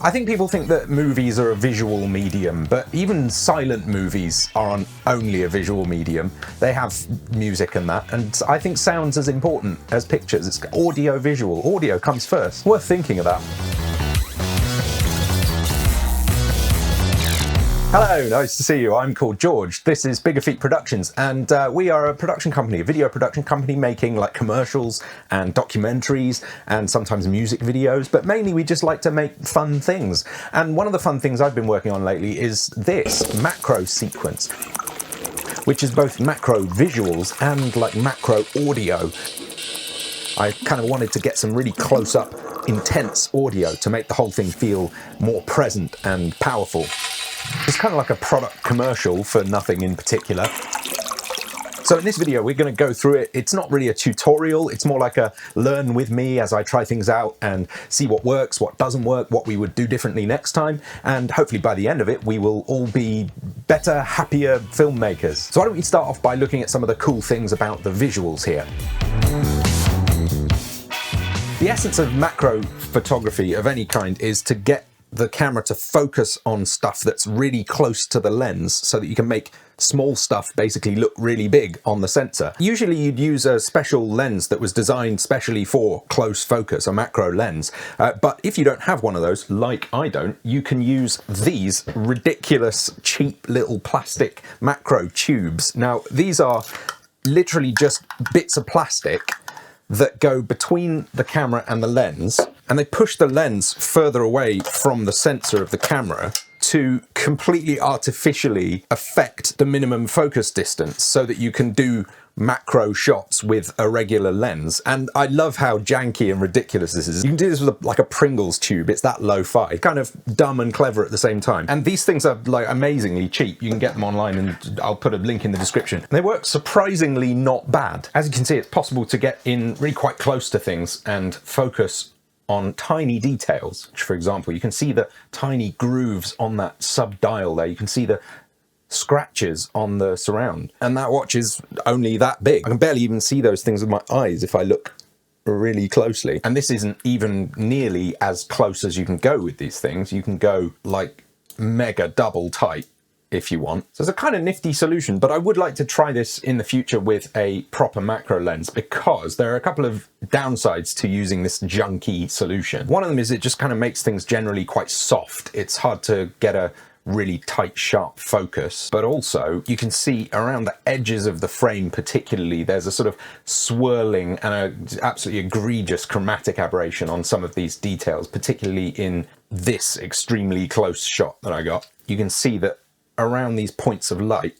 I think people think that movies are a visual medium, but even silent movies aren't only a visual medium. They have music and that, and I think sound's as important as pictures. It's audio visual. Audio comes first. Worth thinking about. Hello, nice to see you. I'm called George. This is Bigger Feet Productions, and we are a production company, a video production company making like commercials and documentaries and sometimes music videos, but mainly we just like to make fun things. And one of the fun things I've been working on lately is this macro sequence, which is both macro visuals and like macro audio. I kind of wanted to get some really close-up, intense audio to make the whole thing feel more present and powerful. It's kind of like a product commercial for nothing in particular. So in this video, we're going to go through it. It's not really a tutorial. It's more like a learn with me as I try things out and see what works, what doesn't work, what we would do differently next time. And hopefully by the end of it, we will all be better, happier filmmakers. So why don't we start off by looking at some of the cool things about the visuals here. The essence of macro photography of any kind is to get the camera to focus on stuff that's really close to the lens so that you can make small stuff basically look really big on the sensor. Usually you'd use a special lens that was designed specially for close focus, a macro lens. But if you don't have one of those, like I don't, you can use these ridiculous, cheap little plastic macro tubes. Now, these are literally just bits of plastic that go between the camera and the lens, and they push the lens further away from the sensor of the camera to completely artificially affect the minimum focus distance so that you can do macro shots with a regular lens. And I love how janky and ridiculous this is. You can do this with like a Pringles tube. It's that lo-fi, kind of dumb and clever at the same time. And these things are like amazingly cheap. You can get them online, and I'll put a link in the description. And they work surprisingly not bad. As you can see, it's possible to get in really quite close to things and focus on tiny details. For example, you can see the tiny grooves on that sub-dial there. You can see the scratches on the surround, and that watch is only that big. I can barely even see those things with my eyes if I look really closely. And this isn't even nearly as close as you can go with these things. You can go like mega double tight if you want. So it's a kind of nifty solution, but I would like to try this in the future with a proper macro lens, because there are a couple of downsides to using this junky solution. One of them is it just kind of makes things generally quite soft. It's hard to get a really tight, sharp focus, but also you can see around the edges of the frame particularly, there's a sort of swirling and an absolutely egregious chromatic aberration on some of these details, particularly in this extremely close shot that I got. You can see that around these points of light,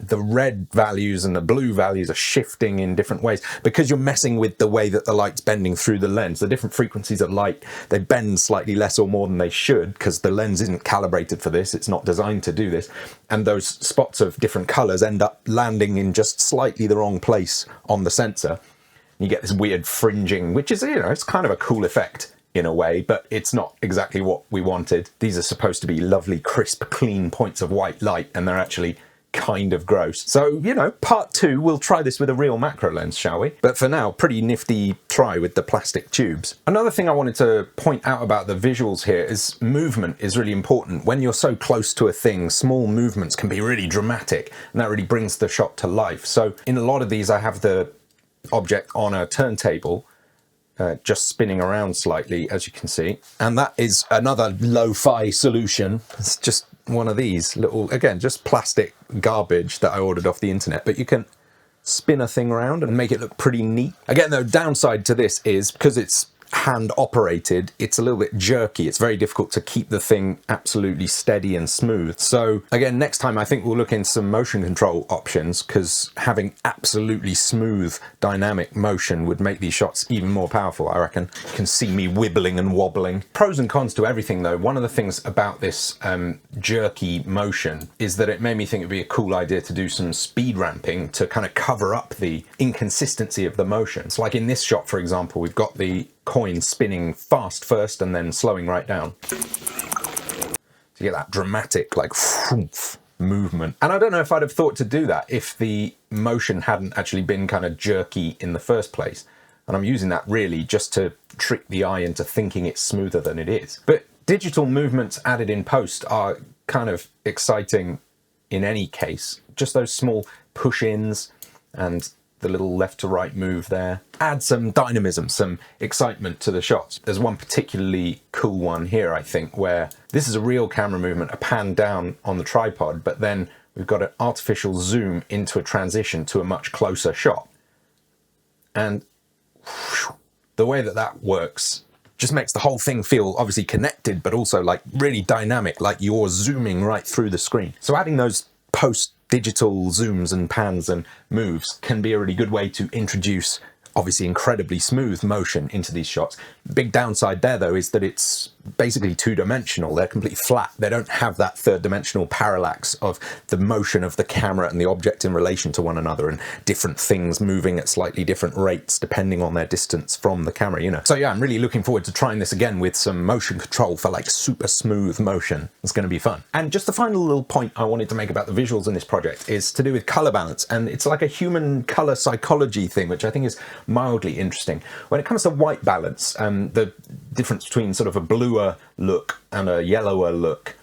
the red values and the blue values are shifting in different ways because you're messing with the way that the light's bending through the lens. The different frequencies of light, they bend slightly less or more than they should because the lens isn't calibrated for this. It's not designed to do this. And those spots of different colors end up landing in just slightly the wrong place on the sensor. You get this weird fringing, which is, you know, it's kind of a cool effect in a way, but it's not exactly what we wanted. These are supposed to be lovely, crisp, clean points of white light, and they're actually kind of gross. So, you know, part 2, we'll try this with a real macro lens, shall we? But for now, pretty nifty try with the plastic tubes. Another thing I wanted to point out about the visuals here is movement is really important. When you're so close to a thing, small movements can be really dramatic, and that really brings the shot to life. So in a lot of these, I have the object on a turntable, just spinning around slightly, as you can see. And that is another lo-fi solution. It's just one of these little, again, just plastic garbage that I ordered off the internet, but you can spin a thing around and make it look pretty neat. Again, the downside to this is because it's hand operated, it's a little bit jerky. It's very difficult to keep the thing absolutely steady and smooth. So again, next time I think we'll look into some motion control options, because having absolutely smooth dynamic motion would make these shots even more powerful, I reckon. You can see me wibbling and wobbling. Pros and cons to everything though. One of the things about this jerky motion is that it made me think it'd be a cool idea to do some speed ramping to kind of cover up the inconsistency of the motion. So like in this shot, for example, we've got the coin spinning fast first and then slowing right down to get that dramatic like movement. And I don't know if I'd have thought to do that if the motion hadn't actually been kind of jerky in the first place. And I'm using that really just to trick the eye into thinking it's smoother than it is. But digital movements added in post are kind of exciting in any case. Just those small push-ins and the little left to right move there add some dynamism, some excitement to the shots. There's one particularly cool one here, I think, where this is a real camera movement, a pan down on the tripod, but then we've got an artificial zoom into a transition to a much closer shot. And whew, the way that that works just makes the whole thing feel obviously connected, but also like really dynamic, like you're zooming right through the screen. So adding those post-digital zooms and pans and moves can be a really good way to introduce obviously incredibly smooth motion into these shots. Big downside there though is that it's basically two-dimensional. They're completely flat. They don't have that third-dimensional parallax of the motion of the camera and the object in relation to one another and different things moving at slightly different rates depending on their distance from the camera, you know. So yeah, I'm really looking forward to trying this again with some motion control for like super smooth motion. It's going to be fun. And just the final little point I wanted to make about the visuals in this project is to do with color balance, and it's like a human color psychology thing, which I think is mildly interesting. When it comes to white balance, the difference between sort of a bluer look and a yellower look,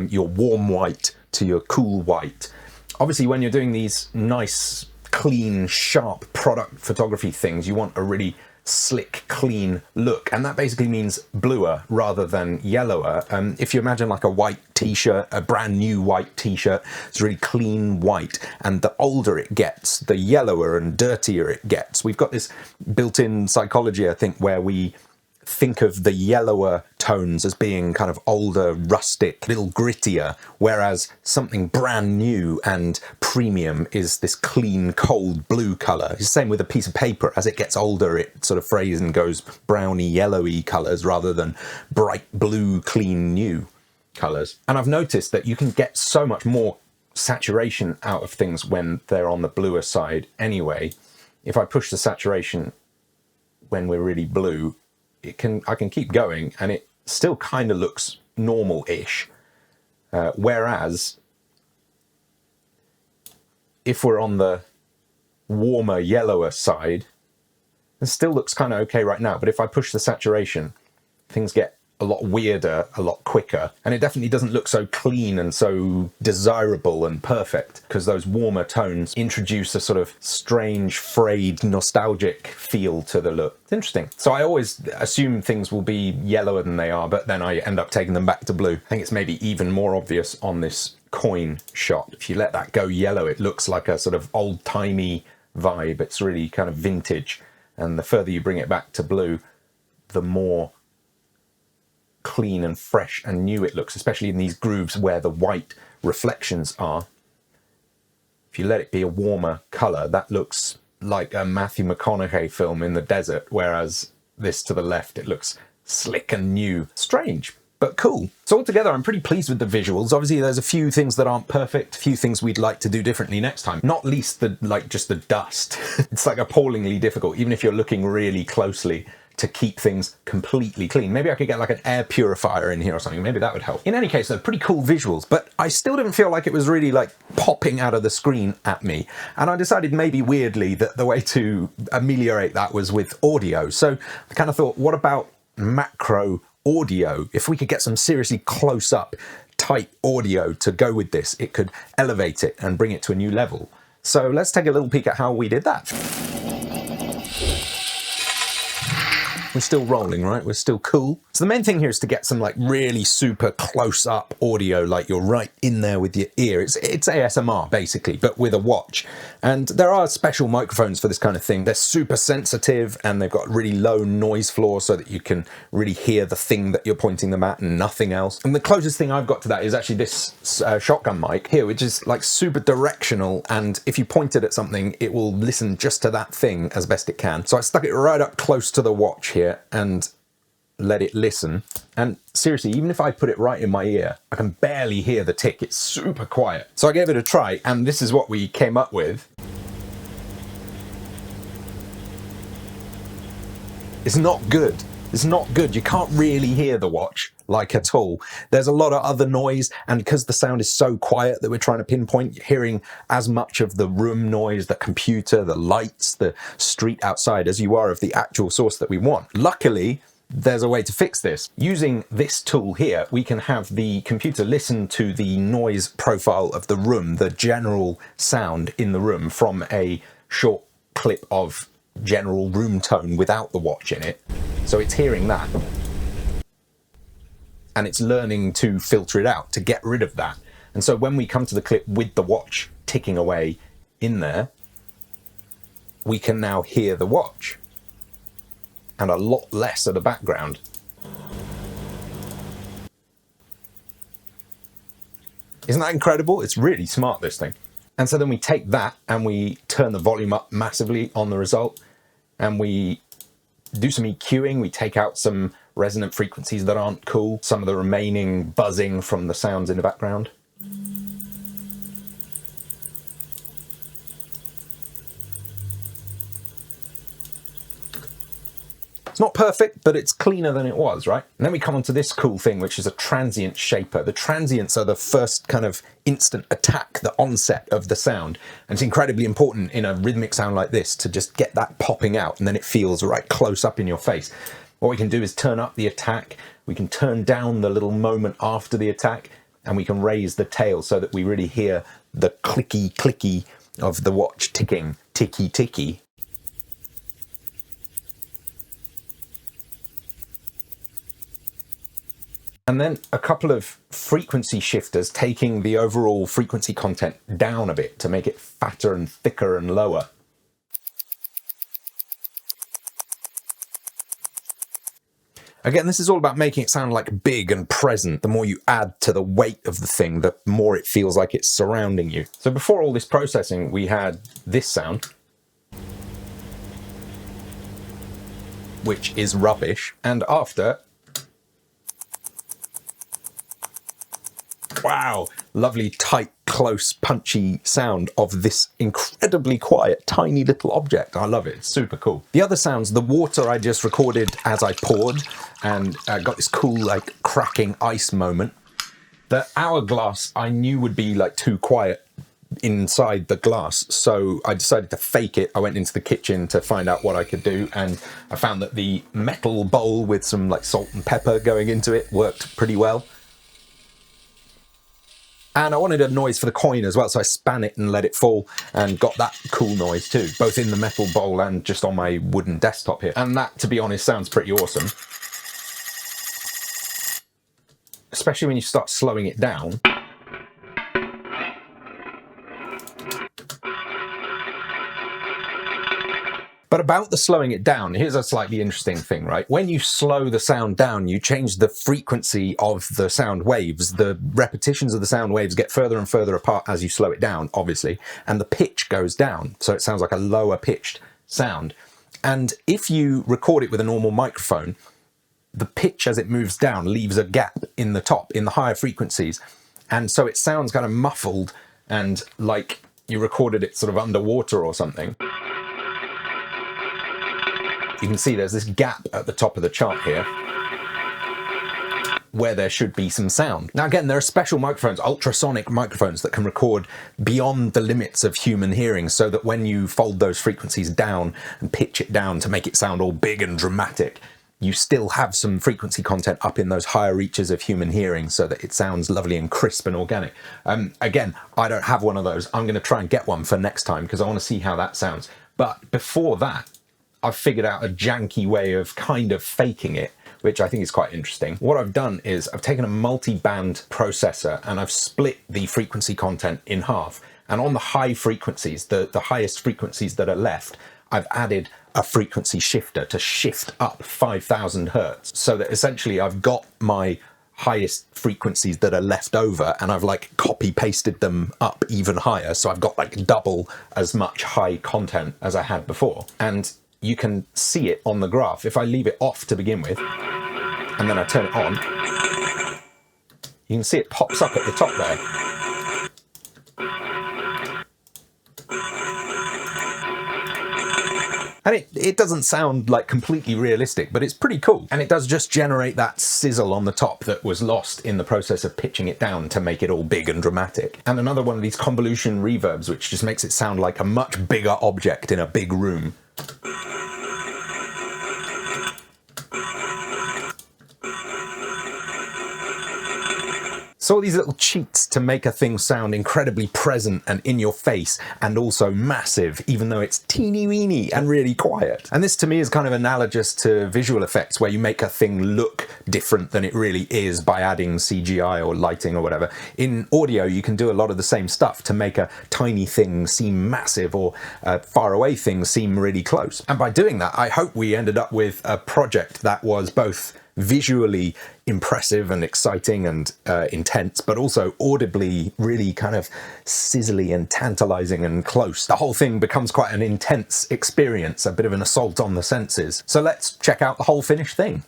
your warm white to your cool white. Obviously, when you're doing these nice, clean, sharp product photography things, you want a really slick, clean look, and that basically means bluer rather than yellower. If you imagine like a white t-shirt, a brand new white t-shirt, it's really clean white, and the older it gets, the yellower and dirtier it gets. We've got this built-in psychology, I think, where we think of the yellower tones as being kind of older, rustic, a little grittier, whereas something brand new and premium is this clean, cold blue colour. It's the same with a piece of paper. As it gets older, it sort of frays and goes browny, yellowy colours rather than bright blue, clean, new colours. And I've noticed that you can get so much more saturation out of things when they're on the bluer side anyway. If I push the saturation when we're really blue, I can keep going and it still kind of looks normal-ish. Whereas if we're on the warmer, yellower side, it still looks kind of okay right now. But if I push the saturation, things get a lot weirder, a lot quicker, and it definitely doesn't look so clean and so desirable and perfect, because those warmer tones introduce a sort of strange, frayed, nostalgic feel to the look. It's interesting. So I always assume things will be yellower than they are, but then I end up taking them back to blue. I think it's maybe even more obvious on this coin shot. If you let that go yellow, it looks like a sort of old-timey vibe. It's really kind of vintage, and the further you bring it back to blue, the more clean and fresh and new it looks, especially in these grooves where the white reflections are. If you let it be a warmer colour, that looks like a Matthew McConaughey film in the desert, whereas this to the left, it looks slick and new. Strange, but cool. So altogether, I'm pretty pleased with the visuals. Obviously, there's a few things that aren't perfect, a few things we'd like to do differently next time. Not least just the dust. It's like appallingly difficult, even if you're looking really closely, to keep things completely clean. Maybe I could get like an air purifier in here or something. Maybe that would help. In any case, they're pretty cool visuals, but I still didn't feel like it was really like popping out of the screen at me. And I decided maybe weirdly that the way to ameliorate that was with audio. So I kind of thought, what about macro audio? If we could get some seriously close up, tight audio to go with this, it could elevate it and bring it to a new level. So let's take a little peek at how we did that. We're still rolling, right? We're still cool. So the main thing here is to get some like really super close up audio, like you're right in there with your ear. It's ASMR basically, but with a watch. And there are special microphones for this kind of thing. They're super sensitive and they've got really low noise floor so that you can really hear the thing that you're pointing them at and nothing else. And the closest thing I've got to that is actually this shotgun mic here, which is like super directional. And if you point it at something, it will listen just to that thing as best it can. So I stuck it right up close to the watch here and let it listen. And seriously, even if I put it right in my ear, I can barely hear the tick. It's super quiet. So I gave it a try, and this is what we came up with. It's not good. It's not good. You can't really hear the watch, like, at all. There's a lot of other noise, and because the sound is so quiet that we're trying to pinpoint, you're hearing as much of the room noise, the computer, the lights, the street outside as you are of the actual source that we want. Luckily, there's a way to fix this. Using this tool here, we can have the computer listen to the noise profile of the room, the general sound in the room, from a short clip of general room tone without the watch in it. So it's hearing that, and it's learning to filter it out, to get rid of that. And so when we come to the clip with the watch ticking away in there, we can now hear the watch, and a lot less of the background. Isn't that incredible? It's really smart, this thing. And so then we take that and we turn the volume up massively on the result, and we do some EQing. We take out some resonant frequencies that aren't cool, some of the remaining buzzing from the sounds in the background. It's not perfect, but it's cleaner than it was, right? And then we come on to this cool thing, which is a transient shaper. The transients are the first kind of instant attack, the onset of the sound. And it's incredibly important in a rhythmic sound like this to just get that popping out, and then it feels right close up in your face. What we can do is turn up the attack, we can turn down the little moment after the attack, and we can raise the tail so that we really hear the clicky clicky of the watch ticking, ticky ticky. And then a couple of frequency shifters, taking the overall frequency content down a bit to make it fatter and thicker and lower. Again, this is all about making it sound like big and present. The more you add to the weight of the thing, the more it feels like it's surrounding you. So before all this processing, we had this sound, which is rubbish. And after, wow, lovely, tight, close, punchy sound of this incredibly quiet, tiny little object. I love it. It's super cool. The other sounds, the water I just recorded as I poured, and got this cool, like, cracking ice moment. The hourglass I knew would be, like, too quiet inside the glass, so I decided to fake it. I went into the kitchen to find out what I could do, and I found that the metal bowl with some, like, salt and pepper going into it worked pretty well. And I wanted a noise for the coin as well, so I span it and let it fall and got that cool noise too, both in the metal bowl and just on my wooden desktop here. And that, to be honest, sounds pretty awesome. Especially when you start slowing it down. But about the slowing it down, here's a slightly interesting thing, right? When you slow the sound down, you change the frequency of the sound waves. The repetitions of the sound waves get further and further apart as you slow it down, obviously, and the pitch goes down. So it sounds like a lower pitched sound. And if you record it with a normal microphone, the pitch as it moves down leaves a gap in the top, in the higher frequencies. And so it sounds kind of muffled and like you recorded it sort of underwater or something. You can see there's this gap at the top of the chart here where there should be some sound. Now again, there are special microphones, ultrasonic microphones, that can record beyond the limits of human hearing, so that when you fold those frequencies down and pitch it down to make it sound all big and dramatic, you still have some frequency content up in those higher reaches of human hearing so that it sounds lovely and crisp and organic. Again, I don't have one of those. I'm going to try and get one for next time because I want to see how that sounds. But before that, I've figured out a janky way of kind of faking it, which I think is quite interesting. What I've done is I've taken a multi-band processor and I've split the frequency content in half. And on the high frequencies, the highest frequencies that are left, I've added a frequency shifter to shift up 5,000 hertz. So that essentially I've got my highest frequencies that are left over and I've like copy pasted them up even higher. So I've got like double as much high content as I had before. And you can see it on the graph. If I leave it off to begin with, and then I turn it on, you can see it pops up at the top there. And it doesn't sound like completely realistic, but it's pretty cool. And it does just generate that sizzle on the top that was lost in the process of pitching it down to make it all big and dramatic. And another one of these convolution reverbs, which just makes it sound like a much bigger object in a big room. So all these little cheats to make a thing sound incredibly present and in your face, and also massive, even though it's teeny weeny and really quiet. And this to me is kind of analogous to visual effects, where you make a thing look different than it really is by adding CGI or lighting or whatever. In audio, you can do a lot of the same stuff to make a tiny thing seem massive, or far away things seem really close. And by doing that, I hope we ended up with a project that was both visually impressive and exciting and intense, but also audibly really kind of sizzly and tantalizing and close. The whole thing becomes quite an intense experience, a bit of an assault on the senses. So let's check out the whole finished thing.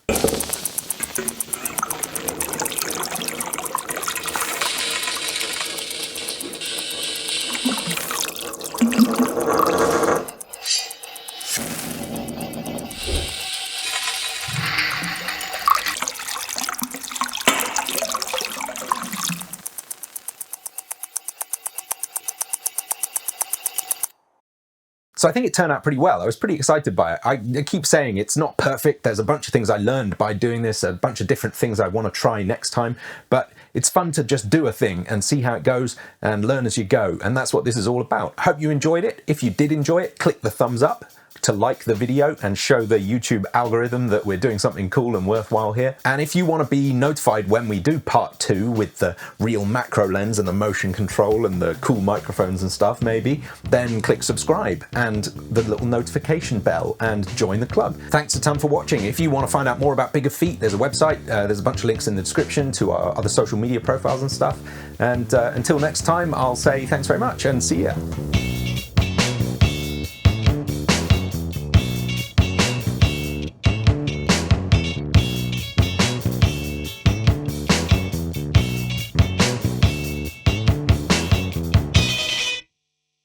So I think it turned out pretty well. I was pretty excited by it. I keep saying it's not perfect. There's a bunch of things I learned by doing this, a bunch of different things I want to try next time, but it's fun to just do a thing and see how it goes and learn as you go. And that's what this is all about. Hope you enjoyed it. If you did enjoy it, click the thumbs up to like the video and show the YouTube algorithm that we're doing something cool and worthwhile here. And if you want to be notified when we do part 2 with the real macro lens and the motion control and the cool microphones and stuff maybe, then click subscribe and the little notification bell and join the club. Thanks a ton for watching. If you want to find out more about Bigger Feet, there's a website, there's a bunch of links in the description to our other social media profiles and stuff. And until next time, I'll say thanks very much and see ya.